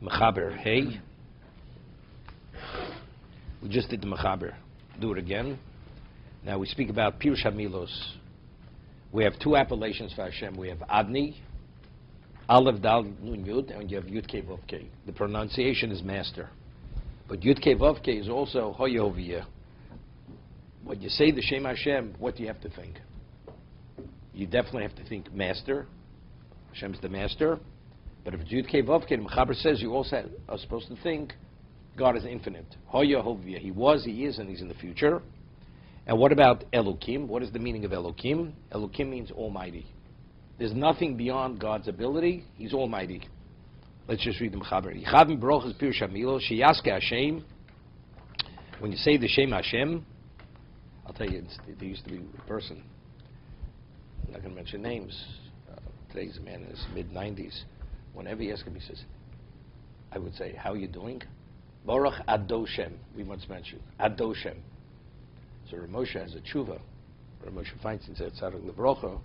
Mechaber, hey. We just did the Mechaber. Do it again. Now we speak about Pirush HaMilos. We have two appellations for Hashem. We have Adni, Aleph, Dal, Nun, Yud, and you have Yud, Kei, Vav, Kei. The pronunciation is master. But Yud, Kei, Vav, Kei is also Hoyoviyah. When you say the Shem Hashem, what do you have to think? You definitely have to think master. Hashem's the master. But if it's Yud, Kei, Vav, Kei, the Mechaber says you also are supposed to think God is infinite. Hoyoviyah. He was, he is, and he's in the future. And what about Elokim? What is the meaning of Elokim? Elokim means almighty. There's nothing beyond God's ability. He's almighty. Let's just read the Mechaber. Yichavim Baruch Pirush HaMilos Sheyaske Hashem. When you say the Shem Hashem, I'll tell you, there used to be a person, I'm not going to mention names, today's a man in his mid-90s. Whenever he asks him, he says, I would say, how are you doing? Baruch Adoshem, we once mentioned. Adoshem. So Rav Moshe has a tshuva. Rav Moshe Feinstein said, Tzadok Lebrocha,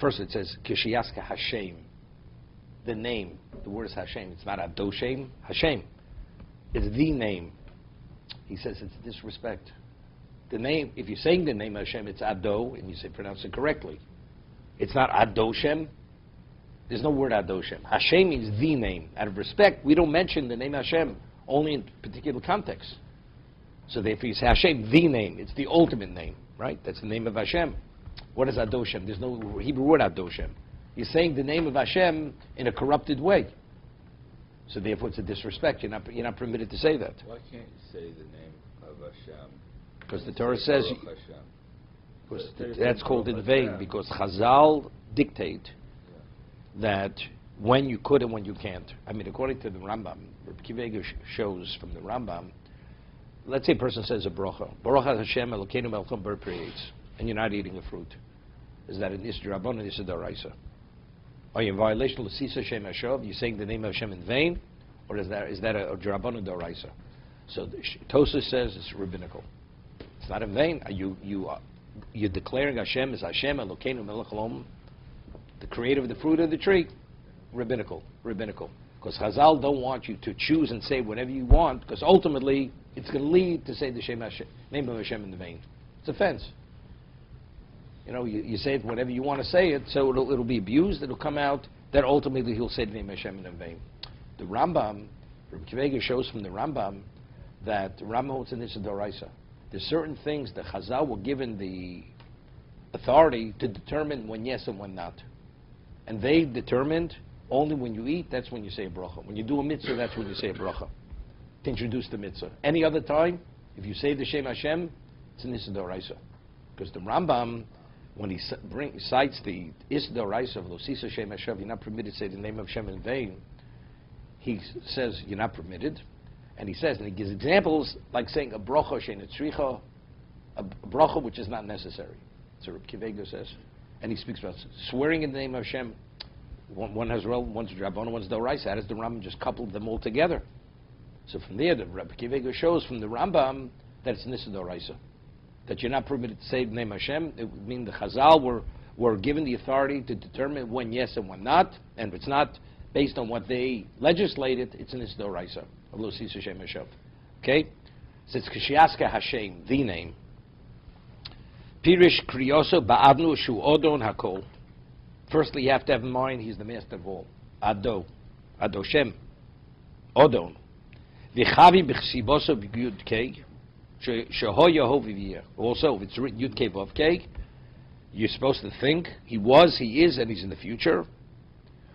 first it says, Kishiyaska Hashem. The name, the word is Hashem. It's not Adoshem, Hashem. It's the name. He says it's disrespect. The name, if you're saying the name Hashem, it's Ado, and you say pronounce it correctly. It's not Adoshem. There's no word Adoshem. Hashem means the name. Out of respect, we don't mention the name Hashem, only in particular context. So therefore you say Hashem, the name. It's the ultimate name, right? That's the name of Hashem. What is Adoshem? There's no Hebrew word Adoshem. You're saying the name of Hashem in a corrupted way. So therefore it's a disrespect. You're not permitted to say that. Why can't you say the name of Hashem? Because the Torah says... Because that's called in vain. Because Chazal dictate that when you could and when you can't. I mean, according to the Rambam, Rabbi Akiva shows from the Rambam, let's say a person says a bracha, Baruch Hashem Elokeinu Melchom Ber Creates, and you're not eating a fruit. Is that an Isra Rabban or Isra D'Oraisa? Are you in violation of L'sisa Shem Hashem? You're saying the name of Hashem in vain? Or is that a Rabban or D'Oraisa? So Tosfos says it's rabbinical. It's not in vain. You're declaring Hashem is Hashem Elokeinu Melech Haolam, the creator of the fruit of the tree. Rabbinical. Because Chazal don't want you to choose and say whatever you want, because ultimately it's going to lead to say the name of Hashem in the vain. It's offense. You say it whenever you want to say it, so it'll be abused. It'll come out that ultimately he'll say the name of Hashem in vain. The Rambam, Rabbi Akiva shows from the Rambam that the Rambam holds in this D'Oraisa. There's certain things that Chazal were given the authority to determine when yes and when not. And they determined only when you eat, that's when you say a bracha. When you do a mitzvah, that's when you say a bracha. To introduce the mitzvah. Any other time, if you say the Shem Hashem, it's an Issa D'Oraisa. Because the Rambam, when he cites the Issa D'Oraisa of L'sisa Shem Hashem, you're not permitted to say the name of Hashem in vain, he says you're not permitted. And he says, and he gives examples like saying a bracha she'eina tzricha, a bracha which is not necessary. So Rabbi Akiva says, and he speaks about swearing in the name of Hashem. One has one's Rabbanah, one's D'Oraisa. How does the Rambam just couple them all together? So from there, the Rabbi Akiva shows from the Rambam that it's Nissa D'Oraisa, that you're not permitted to say the name of Hashem. It would mean the Chazal were given the authority to determine when yes and when not, and if it's not based on what they legislated, it's Nissa D'Oraisa. Okay? So it's Kishiyaska Hashem, the name. Pirish Kriyoso Ba'adnu Shu Odon Hakol. Firstly, you have to have in mind he's the master of all. Adoshem. Odon. V'chavi b'chsiboso b'yud kei. Sheho Yeho v'viyah. Also, if it's written Yud Kei Vav Kei, you're supposed to think he was, he is, and he's in the future.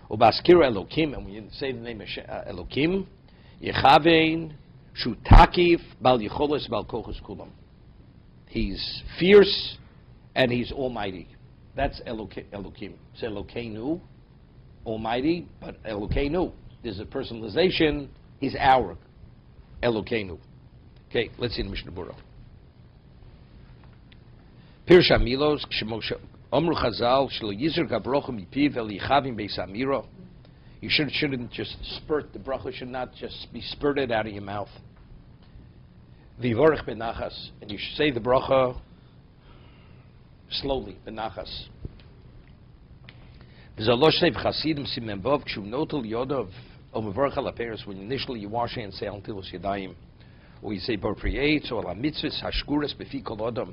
Ubaskira Elokim, and when you say the name of Elokim, Yechavein Shu Takif Bal Yicholos Bal Kochos Kulam. He's fierce and he's almighty. That's Elokim. It's Elokeinu, almighty, but Elokeinu. There's a personalization. He's our Elokeinu. Okay, let's see the Mishna Berura. Pirush HaMilos, Omru Chazal, Shelo Yizur Gabrocha Mipiv El Yichavim Beis Amiro. You shouldn't just spurt. The bracha should not just be spurted out of your mouth. V'vorech benachas, and you should say the bracha slowly, benachas. V'zalosh sev chasidim simen vov kshu notel yodov When initially you wash hands, say Antilos Yadayim, or you say Vayeitzei, or La Mitzvahs Hashkuras Befi Kol Adam.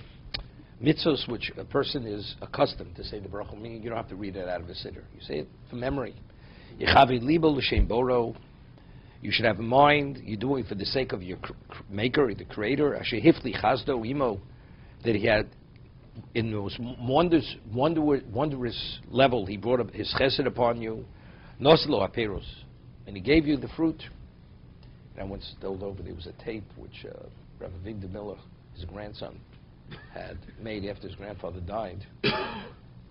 Mitzvahs which a person is accustomed to say the bracha, meaning you don't have to read it out of a siddur. You say it from memory. Yechavi Libo L'Shem Boro. You should have a mind. You do it for the sake of your maker, the creator. Asher Hifli Chazdo Imo, that he had in those wondrous level, he brought up his chesed upon you. Noslo Aperos, and he gave you the fruit. And I once told over there was a tape which Rabbi Vayeitzei Miller, his grandson, had made after his grandfather died.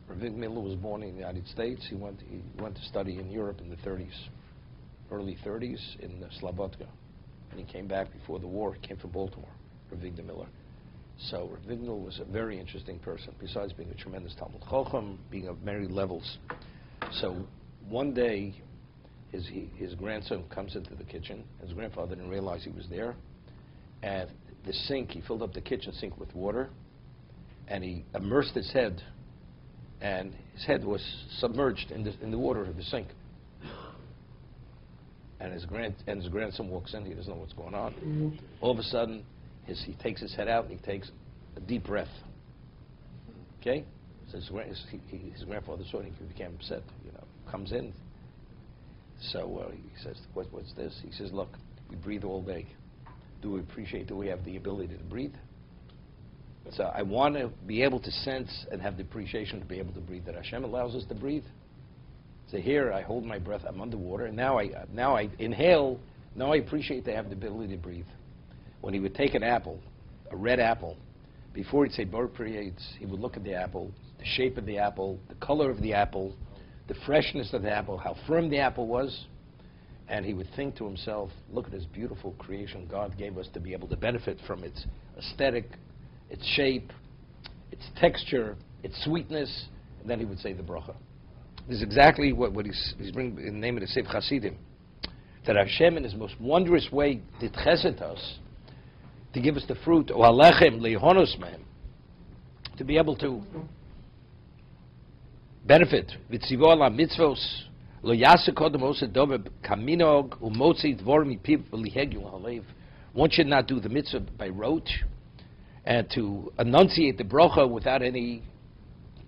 Rabbi Miller was born in the United States. He went to study in Europe in the 30s, early 30s in Slobodka, and he came back before the war. He came from Baltimore, Rabbi Miller. So Rabbi Miller was a very interesting person, besides being a tremendous Talmud Chacham, being of many levels. So one day, his grandson comes into the kitchen. His grandfather didn't realize he was there, and the sink, he filled up the kitchen sink with water, and he immersed his head, and his head was submerged in the water of the sink. And his grandson walks in. He doesn't know what's going on. All of a sudden, he takes his head out and he takes a deep breath. Okay, so his grandfather saw it and he became upset. Comes in. So he says, "What's this?" He says, "Look, we breathe all day. Do we appreciate that we have the ability to breathe? So I want to be able to sense and have the appreciation to be able to breathe. That Hashem allows us to breathe. So here I hold my breath. I'm underwater, and now I inhale. Now I appreciate to have the ability to breathe." When he would take an apple, a red apple, before he'd say Vayeitzei, he would look at the apple, the shape of the apple, the color of the apple, the freshness of the apple, how firm the apple was, and he would think to himself, look at this beautiful creation God gave us to be able to benefit from its aesthetic, its shape, its texture, its sweetness, and then he would say the bracha. This is exactly what he's bringing in the name of the Sefer Hasidim, that Hashem in his most wondrous way did chesed us, to give us the fruit, o alechem leihonos mehem, to be able to benefit. V'tzivo ala mitzvos lo yaseh kodem oseh dover kaminog umotzi dvorim mipiv v'lihegyu halev. One should not do the mitzvah by rote and to enunciate the bracha without any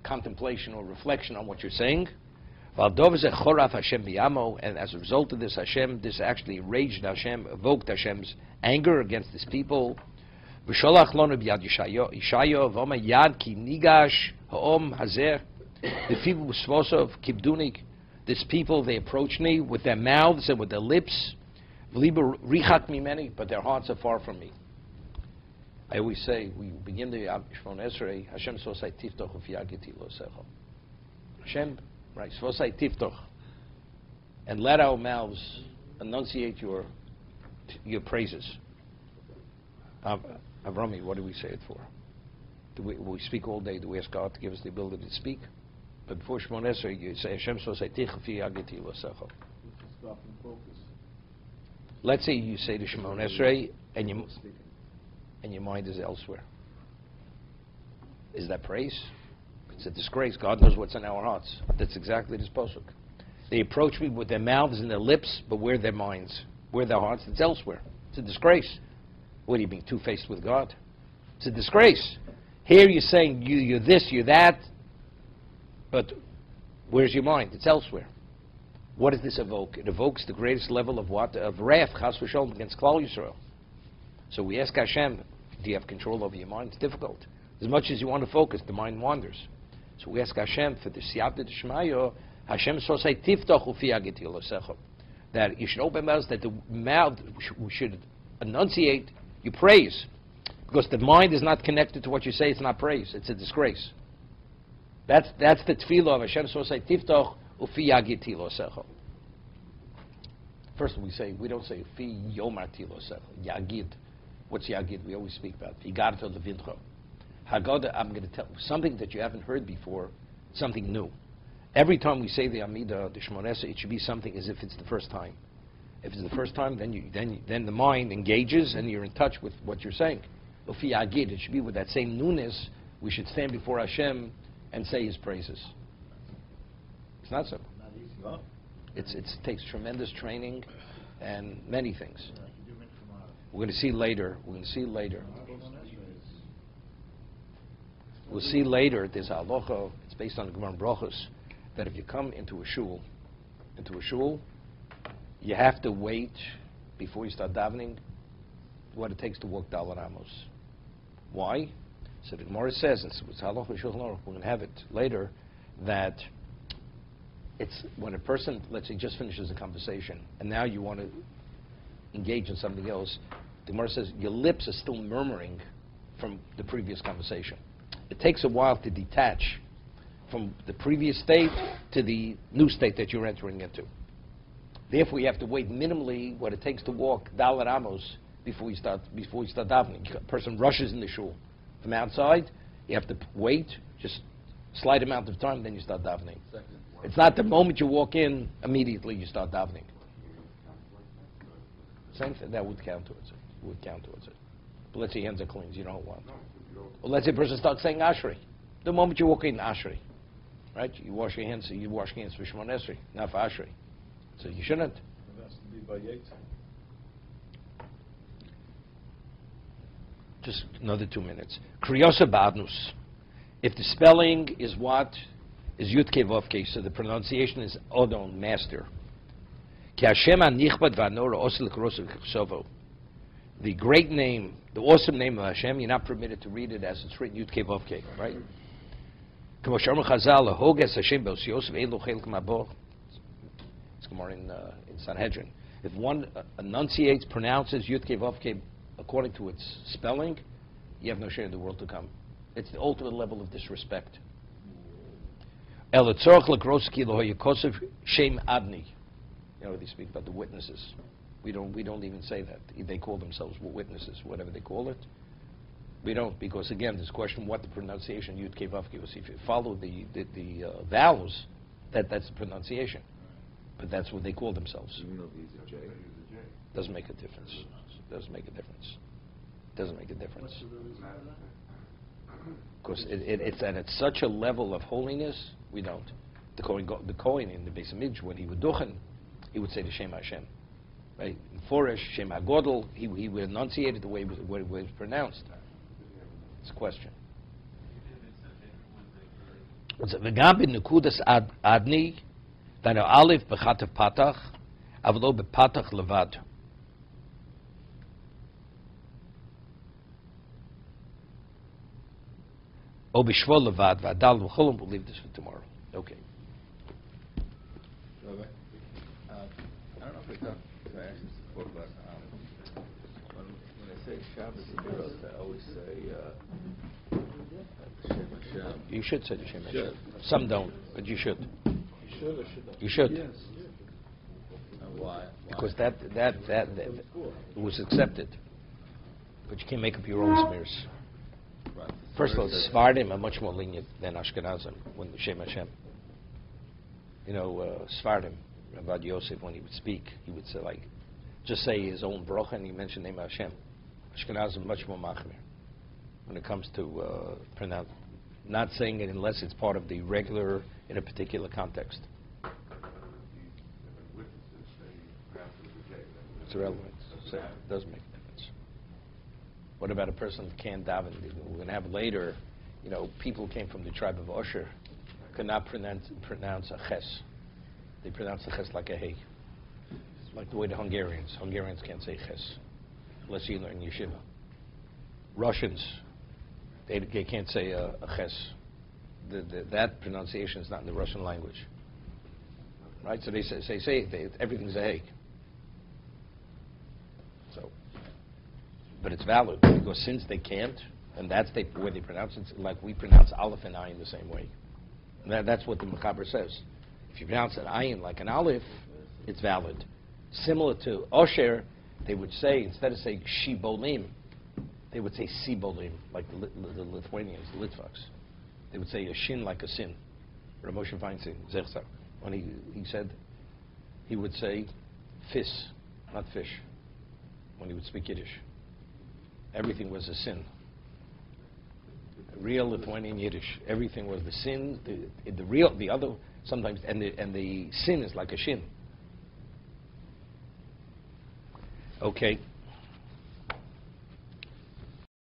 contemplation or reflection on what you're saying. And as a result of this, this actually enraged Hashem, evoked Hashem's anger against his people. This people, they approach me with their mouths and with their lips, but their hearts are far from me. I always say, we begin the Shmon Esrei, Hashem sosai tiftoch ufiyagiti lo secho. Hashem, right, sosai tiftoch, and let our mouths enunciate your praises. Avrami, what do we say it for? Do we speak all day? Do we ask God to give us the ability to speak? But before Shmon Esrei, you say Hashem sosai tiftoch ufiyagiti lo secho. Let's say you say to Shmon Esrei, and your mind is elsewhere. Is that praise? It's a disgrace. God knows what's in our hearts. That's exactly this posuk. They approach me with their mouths and their lips, but where their minds, where their hearts, it's elsewhere. It's a disgrace. What, are you being two-faced with God? It's a disgrace. Here you're saying you're this, you're that, but where's your mind? It's elsewhere. What does this evoke? It evokes the greatest level of what? Of wrath, chas v'sholom, against Klal Yisrael. So we ask Hashem, do you have control over your mind? It's difficult. As much as you want to focus, the mind wanders. So we ask Hashem for the siyata d'shmayo, Hashem sosai tiftoch ufiyagiti lo secho, that you should open mouths, that the mouth should enunciate your praise. Because the mind is not connected to what you say, it's not praise, it's a disgrace. That's the tefillah of Hashem sosai tiftoch ufiyagiti lo secho. First we don't say fi yomarti lo secho, yagid. What's Yagid? We always speak about Yigarto Levincho. Haggadah, I'm going to tell something that you haven't heard before, something new. Every time we say the Amidah, the Shmon Esrei, it should be something as if it's the first time. If it's the first time, then the mind engages and you're in touch with what you're saying. Ufi Yagid, it should be with that same newness. We should stand before Hashem and say His praises. It's not simple. Not easy. It takes tremendous training and many things. We're going to see later. We'll see later. There's a halacha. It's based on the Gemara Brachos that if you come into a shul, you have to wait before you start davening what it takes to walk Daled Amos. Why? So the Gemara says, and it's halacha Shulchan Aruch, we're going to have it later, that it's when a person, let's say, just finishes a conversation, and now you want to engage in something else, the Gemara says your lips are still murmuring from the previous conversation. It takes a while to detach from the previous state to the new state that you're entering into. Therefore, you have to wait minimally what it takes to walk Daled Amos before you start davening. A person rushes in the shul from outside. You have to wait just a slight amount of time, then you start davening. It's not the moment you walk in immediately you start davening. Same thing that would count towards it. But let's say your hands are clean. You don't want. Or let's say a person starts saying Ashri. The moment you walk in, Ashri, right? You wash your hands. You wash your hands for Shemon Esrei, not for Ashri. So you shouldn't. It has to be Vayeitzei. Just another 2 minutes. Kriyosa Badnus. If the spelling is what? Is Yudke Vovke, so the pronunciation is Odon, master. Ki Hashem anichbad v'anora osel l'krosav chsovo. The great name, the awesome name of Hashem, you're not permitted to read it as it's written, Yudke Vovke, right? K'mo she'omar Chazal, Hanhogas Hashem b'osiosov ein lo chelik ma'bo. It's Gemara in Sanhedrin. If one enunciates, pronounces Yudke Vovke according to its spelling, you have no share in the world to come. It's the ultimate level of disrespect. El etzorach l'kroski lo yekosef shem adni. You know, they speak about the witnesses. We don't even say that. They call themselves witnesses, whatever they call it. We don't, because again, there's a question what the pronunciation Yud Kei Vav Kei was. If you follow the vowels, that's the pronunciation. But that's what they call themselves. Even though he's a J. Doesn't make a difference. Doesn't make a difference. Doesn't make a difference. Because it's at such a level of holiness, we don't. The Kohen in the Beis Hamikdash, when he would duchen, he would say the Shem Hashem. Right? In Foresh, Shem HaGodel, he would enunciate it the way it was pronounced. It's a question. וגם בנקודס adni, דהיינו א' בחטף פתח, אבל לא בפתח לבד. או בשבול לבד, והדל וחולם, we'll leave this for tomorrow. Okay. Rabbi, I don't know if I asked this before, but when I say Shabbos Heroes, I always say Shem Hashem. You should say the Shem Hashem. Some don't, but you should. You should or should not? You should. Yes. And why? Because that it was accepted. But you can't make up your own smears. Right. First of all, Sephardim are much more lenient than Ashkenazim when the Shem Hashem. You know, Sephardim, Rabbi Yosef, when he would speak, he would say just say his own bracha and he mentioned the name of Hashem. Ashkenazim are much more machmir when it comes to pronounce, not saying it unless it's part of the regular in a particular context. It's irrelevant. So it does make a difference. What about a person who can't daven? We're going to have later, people who came from the tribe of Osher could not pronounce a ches. They pronounce the ches like a hey. Like the way the Hungarians can't say ches unless you learn yeshiva. Russians, they can't say a ches. That pronunciation is not in the Russian language. Right? So they say everything's a hey. But it's valid, because since they can't, and that's the way they pronounce it, like we pronounce aleph and ayin the same way. And that's what the Mechaber says. If you pronounce an ayin like an aleph, it's valid. Similar to Osher, they would say, instead of saying shibolim, they would say sibolim, like the Lithuanians, the Litvaks. They would say a shin like a sin. Rav Moshe Feinstein, Zechzak, when he said, he would say fis, not fish, when he would speak Yiddish. Everything was a sin. Real Lithuanian Yiddish. Everything was the sin. The other sometimes, and the sin is like a shin. Okay.